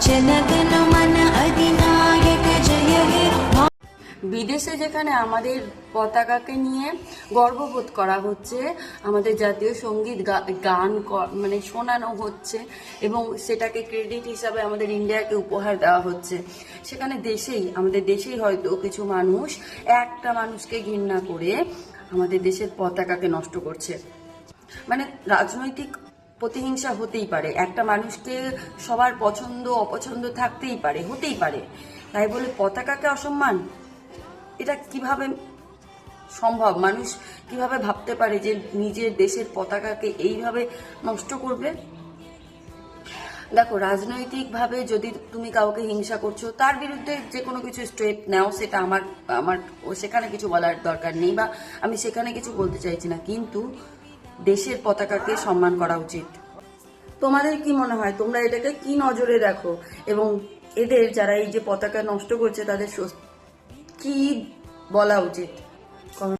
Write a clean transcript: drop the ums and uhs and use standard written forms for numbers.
जनगण मन अधिनायक जय हे। বিদেশে যেখানে আমাদের পতাকাকে নিয়ে গর্ববোধ করা হচ্ছে, আমাদের জাতীয় সঙ্গীত গান মানে শোনানো হচ্ছে এবং সেটাকে ক্রেডিট হিসাবে আমাদের ইন্ডিয়াকে উপহার দেওয়া হচ্ছে, সেখানে আমাদের দেশেই হয়তো কিছু মানুষ একটা মানুষকে ঘৃণা করে আমাদের দেশের পতাকাকে নষ্ট করছে। মানে রাজনৈতিক প্রতিহিংসা হতেই পারে, একটা মানুষকে সবার পছন্দ অপছন্দ থাকতেই পারে, হতেই পারে, তাই বলে পতাকাকে অসম্মান, এটা কিভাবে সম্ভব? মানুষ কিভাবে ভাবতে পারে যে নিজের দেশের পতাকাকে এইভাবে নষ্ট করবে? দেখো, রাজনৈতিকভাবে যদি তুমি কাউকে হিংসা করছো, তার বিরুদ্ধে যে কোনো কিছু স্টেপ নাও, সেটা আমার সেখানে কিছু বলার দরকার নেই, বা আমি সেখানে কিছু বলতে চাইছি না, কিন্তু দেশের পতাকাকে সম্মান করা উচিত। তোমাদের কি মনে হয়, তোমরা এটাকে কি নজরে দেখো? এবং এদের যারা এই যে পতাকা নষ্ট করছে তাদের কি বলা উচিত?